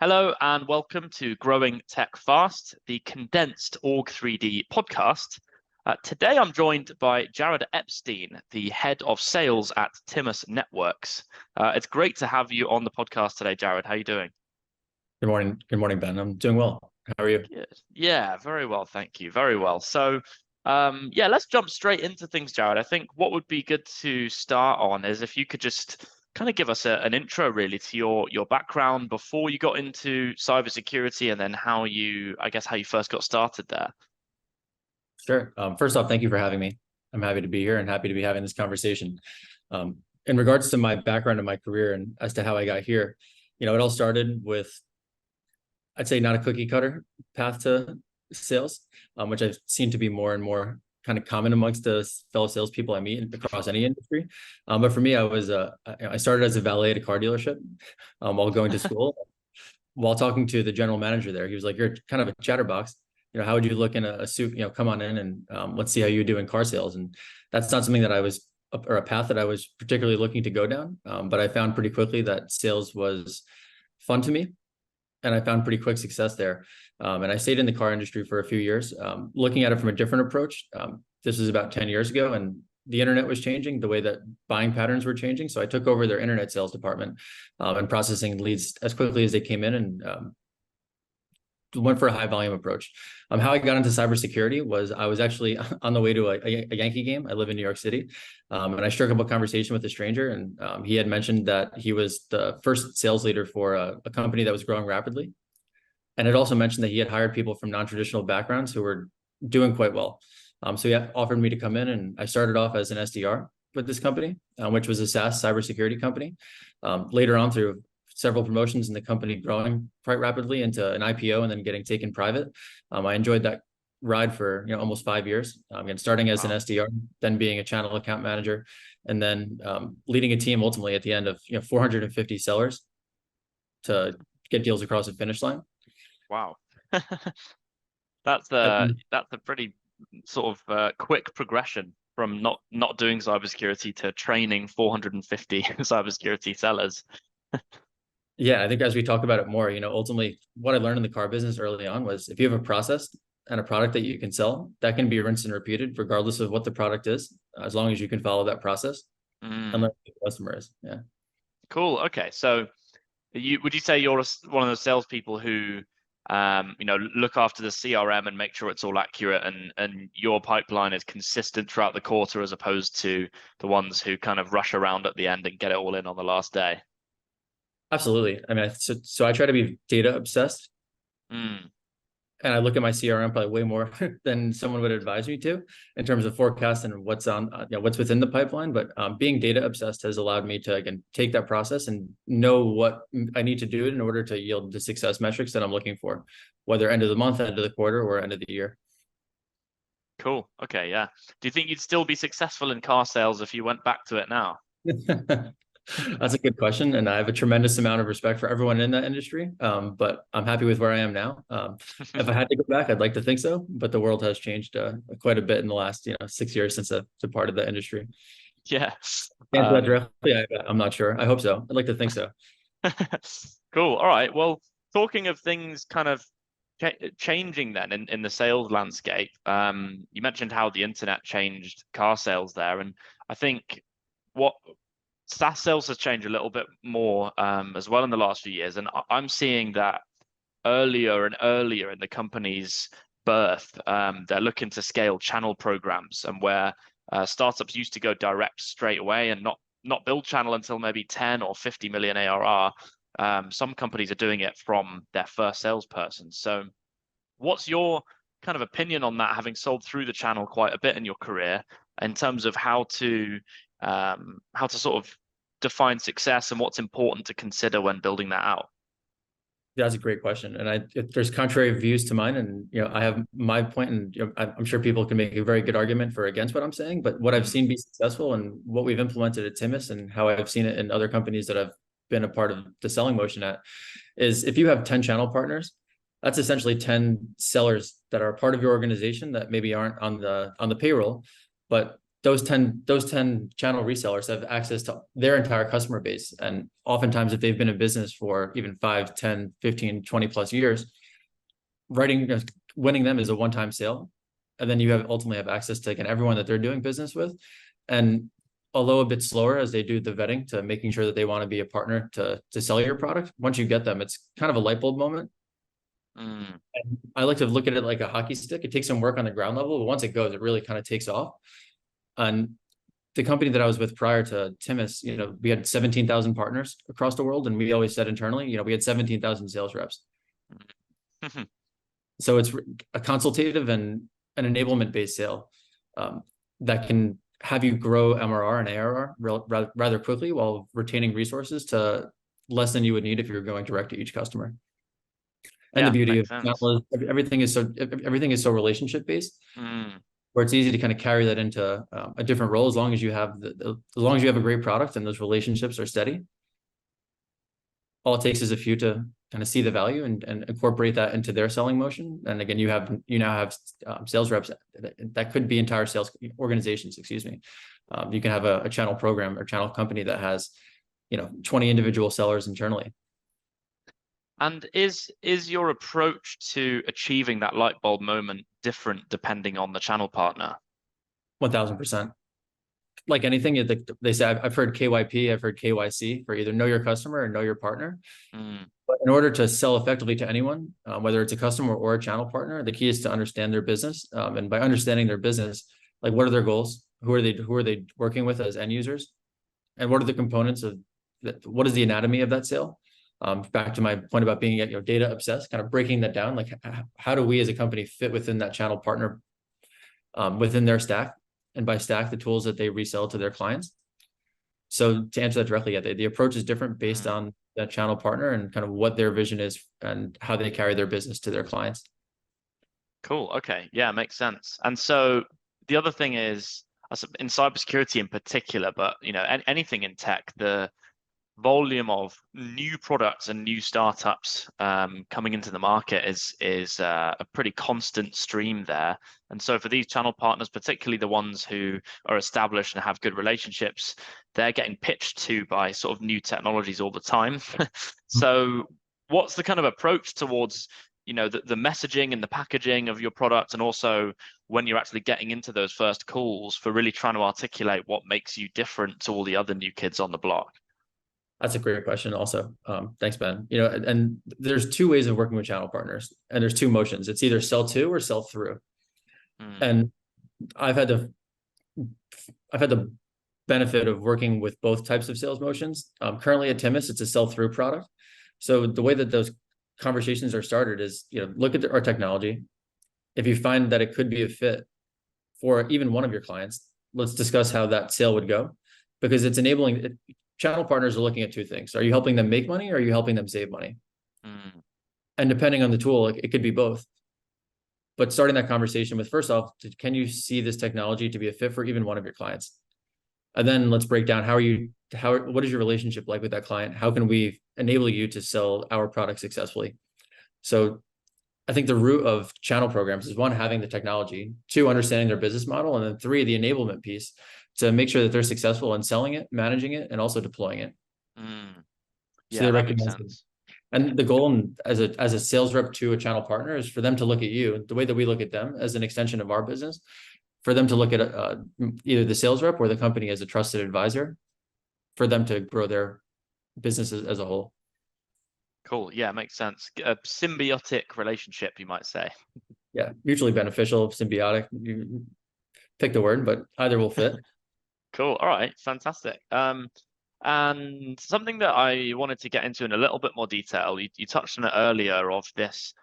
Hello and welcome to Growing Tech Fast, the condensed Org3D podcast. Today I'm joined by Jared Epstein, the head of sales at Timus Networks. It's great to have you on the podcast today, Jared. How are you doing? Good morning. Good morning, Ben. I'm doing well. How are you? Good. Yeah, very well, thank you. Very well. So, let's jump straight into things, Jared. I think what would be good to start on is if you could just kind of give us an intro really to your background before you got into cybersecurity and then how you first got started there. Sure. First off, thank you for having me. I'm happy to be here and happy to be having this conversation. In regards to my background and my career and as to how I got here, it all started with, I'd say, not a cookie cutter path to sales, which I've seen to be more and more kind of common amongst the fellow salespeople I meet across any industry. But for me, I started as a valet at a car dealership while going to school. While talking to the general manager there, he was like, "You're kind of a chatterbox. How would you look in a suit? Come on in and let's see how you do in car sales." And that's not something that I was, or a path that I was particularly looking to go down. But I found pretty quickly that sales was fun to me, and I found pretty quick success there. And I stayed in the car industry for a few years, looking at it from a different approach. This was about 10 years ago, and the internet was changing, the way that buying patterns were changing. So I took over their internet sales department and processing leads as quickly as they came in, and went for a high volume approach. How I got into cybersecurity was I was actually on the way to a Yankee game. I live in New York City, and I struck up a conversation with a stranger, and he had mentioned that he was the first sales leader for a company that was growing rapidly. And it also mentioned that he had hired people from non-traditional backgrounds who were doing quite well. So he offered me to come in, and I started off as an SDR with this company, which was a SaaS cybersecurity company. Later on, through several promotions and the company growing quite rapidly into an IPO and then getting taken private, I enjoyed that ride for almost 5 years. And starting as an SDR, then being a channel account manager, and then leading a team ultimately at the end of 450 sellers to get deals across the finish line. Wow. That's a pretty sort of quick progression from not doing cybersecurity to training 450 cybersecurity sellers. Yeah, I think as we talk about it more, ultimately what I learned in the car business early on was if you have a process and a product that you can sell, that can be rinsed and repeated regardless of what the product is, as long as you can follow that process and learn who the customer is. Yeah. Cool. Okay. So would you say you're one of those salespeople who look after the CRM and make sure it's all accurate and your pipeline is consistent throughout the quarter as opposed to the ones who kind of rush around at the end and get it all in on the last day? Absolutely. I mean, so I try to be data obsessed, and I look at my CRM probably way more than someone would advise me to in terms of forecast and what's what's within the pipeline. But being data obsessed has allowed me to, again, take that process and know what I need to do in order to yield the success metrics that I'm looking for, whether end of the month, end of the quarter, or end of the year. Cool. Okay. Yeah. Do you think you'd still be successful in car sales if you went back to it now? That's a good question, and I have a tremendous amount of respect for everyone in that industry. But I'm happy with where I am now. If I had to go back, I'd like to think so, but the world has changed quite a bit in the last 6 years since I've departed the industry. Yeah. I'm not sure. I hope so. I'd like to think so. Cool. All right. Well, talking of things kind of changing then in the sales landscape, you mentioned how the internet changed car sales there, and I think what SaaS sales has changed a little bit more as well in the last few years. And I'm seeing that earlier and earlier in the company's birth, they're looking to scale channel programs, and where startups used to go direct straight away and not build channel until maybe 10 or 50 million ARR. Some companies are doing it from their first salesperson. So what's your kind of opinion on that, having sold through the channel quite a bit in your career, in terms of how to sort of define success and what's important to consider when building that out? That's a great question, and there's contrary views to mine, and I have my point, and I'm sure people can make a very good argument for against what I'm saying. But what I've seen be successful, and what we've implemented at Timus, and how I've seen it in other companies that I've been a part of the selling motion at, is if you have 10 channel partners, that's essentially 10 sellers that are part of your organization that maybe aren't on the payroll, but those 10 channel resellers have access to their entire customer base. And oftentimes, if they've been in business for even 5, 10, 15, 20 plus years, winning them is a one-time sale. And then you ultimately have access to, again, everyone that they're doing business with. And although a bit slower as they do the vetting to making sure that they want to be a partner to sell your product, once you get them, it's kind of a light bulb moment. Mm. And I like to look at it like a hockey stick. It takes some work on the ground level, but once it goes, it really kind of takes off. And the company that I was with prior to Timus, we had 17,000 partners across the world. And we always said internally, we had 17,000 sales reps. So it's a consultative and an enablement based sale that can have you grow MRR and ARR rather quickly while retaining resources to less than you would need if you were going direct to each customer. And the beauty of channel is everything is so relationship based, where it's easy to kind of carry that into a different role as long as you have a great product and those relationships are steady. All it takes is a few to kind of see the value and incorporate that into their selling motion. And again, you now have sales reps that could be entire sales organizations. Excuse me. You can have a channel program or channel company that has 20 individual sellers internally. And is your approach to achieving that light bulb moment different depending on the channel partner? 1000%. Like anything, they say, I've heard KYP, I've heard KYC for either know your customer or know your partner. But in order to sell effectively to anyone, whether it's a customer or a channel partner, the key is to understand their business. And by understanding their business, like what are their goals? Who are they working with as end users? And what are the components of that? What is the anatomy of that sale? Back to my point about being data obsessed, kind of breaking that down. Like how do we as a company fit within that channel partner within their stack? And by stack, the tools that they resell to their clients. So to answer that directly, the approach is different based on that channel partner and kind of what their vision is and how they carry their business to their clients. Cool. Okay. Yeah, makes sense. And so the other thing is in cybersecurity in particular, but anything in tech, the volume of new products and new startups coming into the market is a pretty constant stream there. And so for these channel partners, particularly the ones who are established and have good relationships, they're getting pitched to by sort of new technologies all the time. So what's the kind of approach towards the messaging and the packaging of your product, and also when you're actually getting into those first calls for really trying to articulate what makes you different to all the other new kids on the block? That's a great question also. Thanks, Ben. And there's two ways of working with channel partners, and there's two motions. It's either sell to or sell through. And I've had the benefit of working with both types of sales motions. Currently at Timus, it's a sell through product. So the way that those conversations are started is, look at our technology. If you find that it could be a fit for even one of your clients, let's discuss how that sale would go, because it's enabling it. Channel partners are looking at two things. Are you helping them make money or are you helping them save money? And depending on the tool, it could be both. But starting that conversation with, first off, can you see this technology to be a fit for even one of your clients? And then let's break down what is your relationship like with that client? How can we enable you to sell our product successfully? So I think the root of channel programs is, one, having the technology, two, understanding their business model, and then three, the enablement piece to make sure that they're successful in selling it, managing it, and also deploying it. Yeah, that makes sense. And the goal as a sales rep to a channel partner is for them to look at you the way that we look at them as an extension of our business, for them to look at either the sales rep or the company as a trusted advisor, for them to grow their businesses as a whole. Cool. Yeah, makes sense. A symbiotic relationship, you might say. Yeah, mutually beneficial, symbiotic. You pick the word, but either will fit. Cool. All right. Fantastic. And something that I wanted to get into in a little bit more detail, you touched on it earlier, of this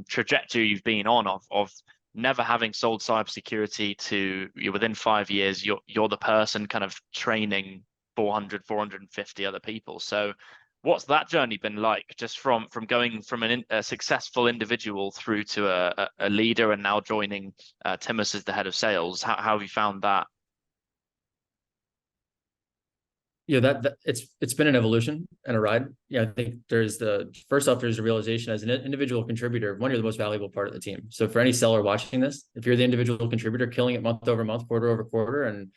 trajectory you've been on of never having sold cybersecurity to within 5 years, you're the person kind of training 450 other people. So what's that journey been like, just from going from a successful individual through to a leader and now joining Timus as the head of sales? How have you found that? that it's been an evolution and a ride. I think there's first off, there's a realization as an individual contributor, one, you're the most valuable part of the team. So for any seller watching this, if you're the individual contributor killing it month over month, quarter over quarter, and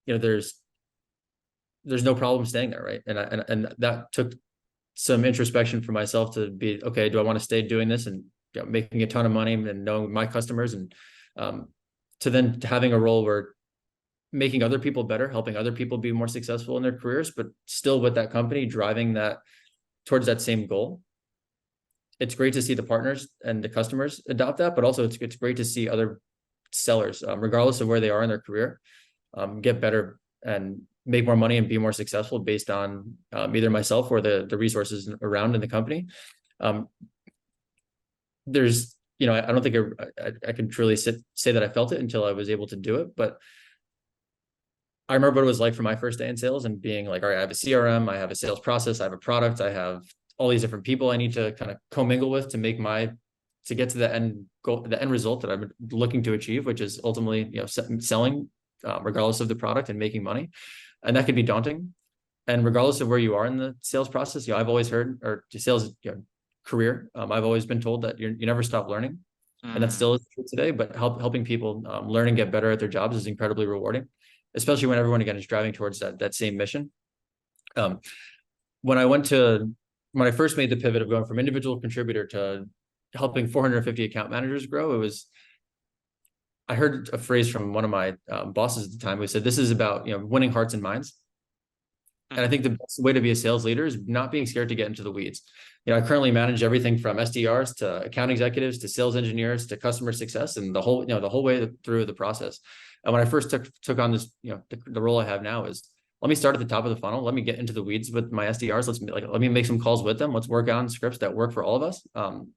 there's no problem staying there, right? And that took some introspection for myself to be, okay, do I want to stay doing this and making a ton of money and knowing my customers, and to then having a role where making other people better, helping other people be more successful in their careers, but still with that company driving that towards that same goal. It's great to see the partners and the customers adopt that, but also it's great to see other sellers, regardless of where they are in their career, get better and make more money and be more successful based on either myself or the resources around in the company. There's, I don't think I can truly say that I felt it until I was able to do it, but I remember what it was like for my first day in sales and being like, all right, I have a CRM, I have a sales process, I have a product, I have all these different people I need to kind of commingle with to get to the end goal, the end result that I'm looking to achieve, which is ultimately, selling, regardless of the product and making money. And that can be daunting. And regardless of where you are in the sales process, I've always heard, or sales career, I've always been told that you never stop learning. And that still is true today, but helping people learn and get better at their jobs is incredibly rewarding, especially when everyone, again, is driving towards that same mission. When I first made the pivot of going from individual contributor to helping 450 account managers grow, I heard a phrase from one of my bosses at the time who said, this is about, winning hearts and minds. And I think the best way to be a sales leader is not being scared to get into the weeds. I currently manage everything from SDRs to account executives to sales engineers to customer success, and the whole way through the process. And when I first took on this, the role I have now is, let me start at the top of the funnel. Let me get into the weeds with my SDRs. Let me make some calls with them. Let's work on scripts that work for all of us. And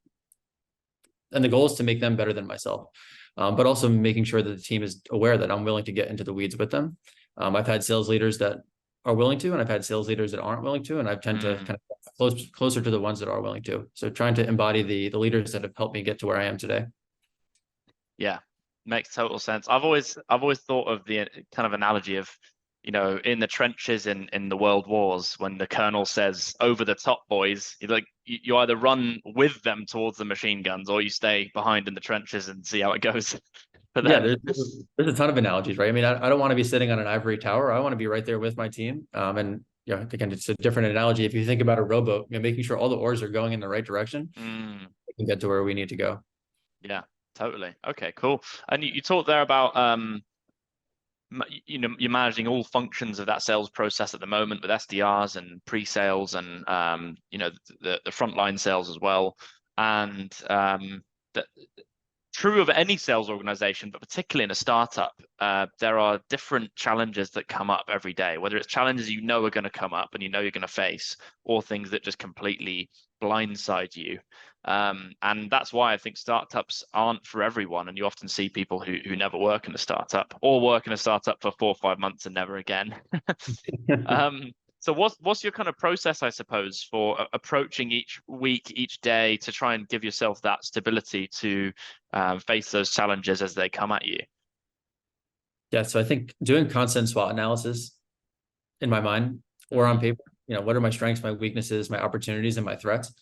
the goal is to make them better than myself, but also making sure that the team is aware that I'm willing to get into the weeds with them. I've had sales leaders that are willing to, and I've had sales leaders that aren't willing to, and I tend to kind of closer to the ones that are willing to. So trying to embody the leaders that have helped me get to where I am today. Yeah, makes total sense. I've always thought of the kind of analogy of, in the trenches in the world wars, when the colonel says, "Over the top, boys," you either run with them towards the machine guns, or you stay behind in the trenches and see how it goes. But yeah, there's a ton of analogies, right? I mean, I don't want to be sitting on an ivory tower. I want to be right there with my team. And again, it's a different analogy. If you think about a rowboat, making sure all the oars are going in the right direction, we can get to where we need to go. Yeah, totally. Okay, cool. And you talked there about you're managing all functions of that sales process at the moment with SDRs and pre-sales and the frontline sales as well. And true of any sales organization, but particularly in a startup, there are different challenges that come up every day, whether it's challenges are going to come up and you're going to face, or things that just completely blindside you. And that's why I think startups aren't for everyone. And you often see people who never work in a startup, or work in a startup for 4 or 5 months and never again. So what's your kind of process, I suppose, for approaching each week, each day, to try and give yourself that stability to face those challenges as they come at you? Yeah, so I think doing constant SWOT analysis in my mind or on paper, what are my strengths, my weaknesses, my opportunities, and my threats?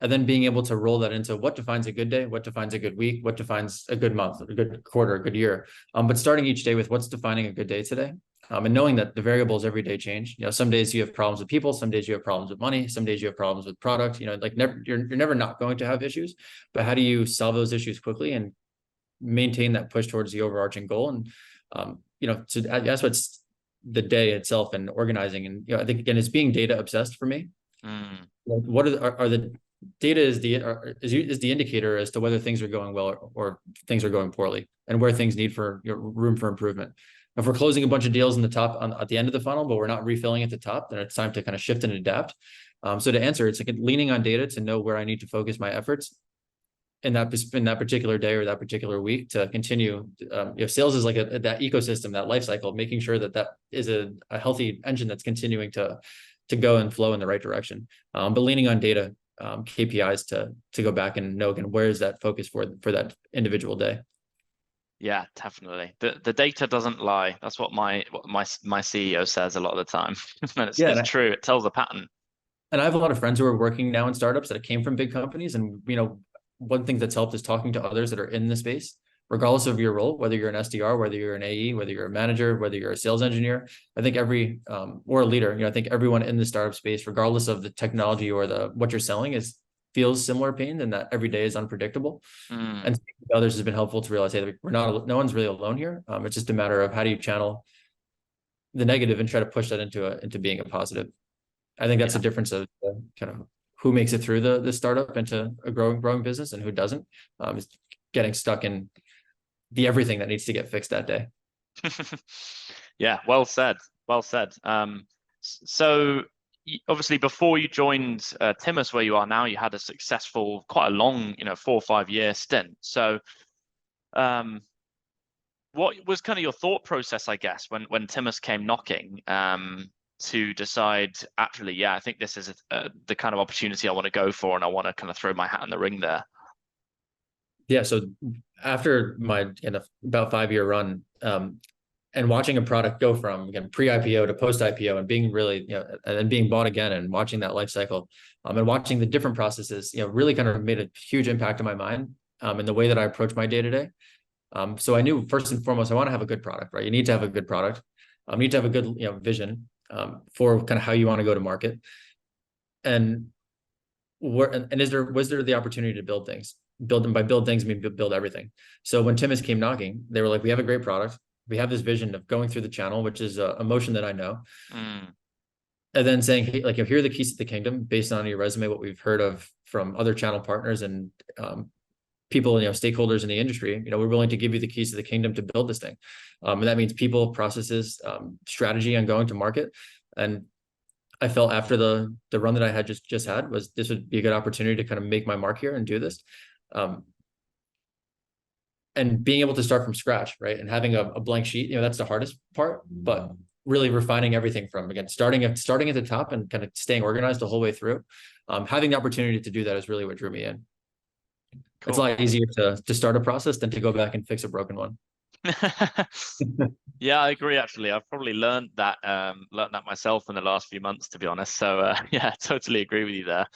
And then being able to roll that into what defines a good day, what defines a good week, what defines a good month, a good quarter, a good year. But starting each day with what's defining a good day today. And knowing that the variables every day change. Some days you have problems with people, some days you have problems with money, some days you have problems with product. You're never not going to have issues, but how do you solve those issues quickly and maintain that push towards the overarching goal? And so that's what's the day itself and organizing. And I think, again, it's being data obsessed for me. What are the data is the indicator as to whether things are going well or things are going poorly, and where things need for room for improvement. If we're closing a bunch of deals in the top at the end of the funnel, but we're not refilling at the top, then it's time to kind of shift and adapt. So to answer, it's like leaning on data to know where I need to focus my efforts in that particular day or that particular week to continue. Sales is like that ecosystem, that life cycle, making sure that is a healthy engine that's continuing to go and flow in the right direction. But leaning on data, KPIs to go back and know, again, where is that focus for that individual day. Yeah, definitely. The data doesn't lie. That's what my CEO says a lot of the time. And Yeah, it's true. It tells a pattern. and I have a lot of friends who are working now in startups that came from big companies. And, one thing that's helped is talking to others that are in the space, regardless of your role, whether you're an SDR, whether you're an AE, whether you're a manager, whether you're a sales engineer. I think or a leader, I think everyone in the startup space, regardless of the technology or what you're selling, feels similar pain, and that every day is unpredictable. Mm, And speaking to others has been helpful to realize, hey, no one's really alone here. It's just a matter of how do you channel the negative and try to push that into being a positive. I think that's the yeah. difference of kind of who makes it through the startup into a growing business and who doesn't. Is getting stuck in the everything that needs to get fixed that day. Yeah, well said. Well said. So obviously before you joined Timus where you are now, you had a successful, quite a long, 4 or 5 year stint. So um, what was kind of your thought process, I guess, when Timus came knocking, to decide, actually, yeah, I think this is the kind of opportunity I want to go for, and I want to kind of throw my hat in the ring there. Yeah. So after my about 5 year run, and watching a product go from again pre-IPO to post-IPO and being really, and being bought again and watching that life cycle, and watching the different processes, really kind of made a huge impact on my mind, in the way that I approach my day to day. So I knew first and foremost, I want to have a good product, right? You need to have a good product. You need to have a good, vision, for kind of how you want to go to market. And was there the opportunity to build things? Build them. By build things, I mean build everything. So when Timus came knocking, they were like, we have a great product. We have this vision of going through the channel, which is a motion that I know. Mm, And then saying, hey, like, here are the keys to the kingdom based on your resume, what we've heard of from other channel partners and people, stakeholders in the industry. We're willing to give you the keys to the kingdom to build this thing. And that means people, processes, strategy on going to market. And I felt after the run that I had just had was this would be a good opportunity to kind of make my mark here and do this. And being able to start from scratch, right? And having a blank sheet, that's the hardest part, but really refining everything from, again, starting at the top and kind of staying organized the whole way through. Having the opportunity to do that is really what drew me in. It's a cool. lot easier to start a process than to go back and fix a broken one. Yeah, I agree. Actually, I've probably learned that myself in the last few months, to be honest. So yeah, totally agree with you there.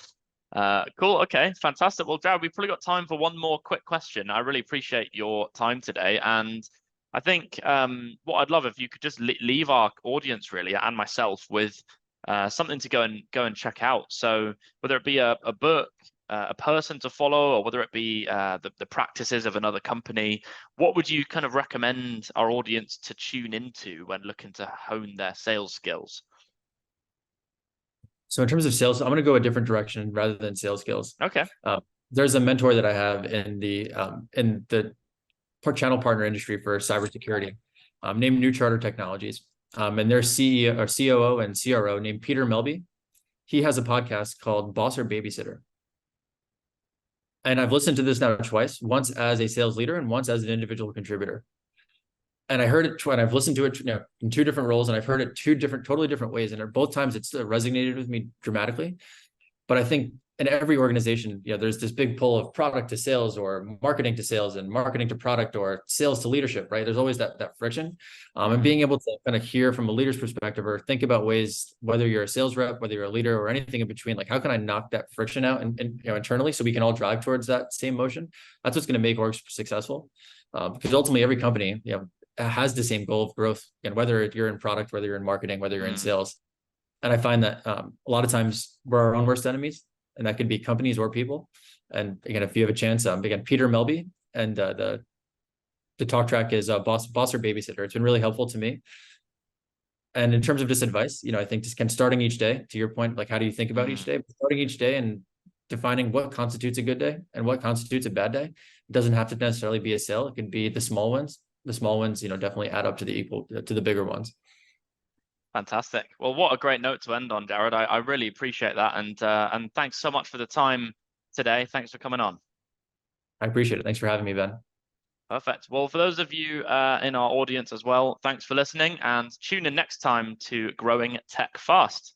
Cool. Okay, fantastic. Well, Jared, we've probably got time for one more quick question. I really appreciate your time today, and I think what I'd love if you could just leave our audience really and myself with something to go and check out. So whether it be a book, a person to follow, or whether it be the practices of another company, what would you kind of recommend our audience to tune into when looking to hone their sales skills? So in terms of sales, I'm going to go a different direction rather than sales skills. Okay. There's a mentor that I have in the channel partner industry for cybersecurity, named New Charter Technologies, and their CEO or COO and CRO named Peter Melby. He has a podcast called Boss or Babysitter. And I've listened to this now twice, once as a sales leader and once as an individual contributor. And I heard it when I've listened to it, in two different roles, and I've heard it totally different ways. And both times it's resonated with me dramatically. But I think in every organization, there's this big pull of product to sales or marketing to sales and marketing to product or sales to leadership, right? There's always that friction. And being able to kind of hear from a leader's perspective or think about ways, whether you're a sales rep, whether you're a leader or anything in between, like how can I knock that friction out and internally so we can all drive towards that same motion? That's what's going to make orgs successful. Because ultimately every company, has the same goal of growth, and whether you're in product, whether you're in marketing, whether you're in sales. And I find that a lot of times we're our own worst enemies, and that could be companies or people. And again, if you have a chance, again, Peter Melby, and the talk track is Boss or Babysitter. It's been really helpful to me. And in terms of just advice, I think just kind of starting each day, to your point, like how do you think about each day? Starting each day and defining what constitutes a good day and what constitutes a bad day. It doesn't have to necessarily be a sale. It can be the small ones. The small ones, definitely add up to the bigger ones. Fantastic. Well, what a great note to end on, Jared. I really appreciate that, and thanks so much for the time today. Thanks for coming on. I appreciate it. Thanks for having me, Ben. Perfect. Well, for those of you in our audience as well, thanks for listening, and tune in next time to Growing Tech Fast.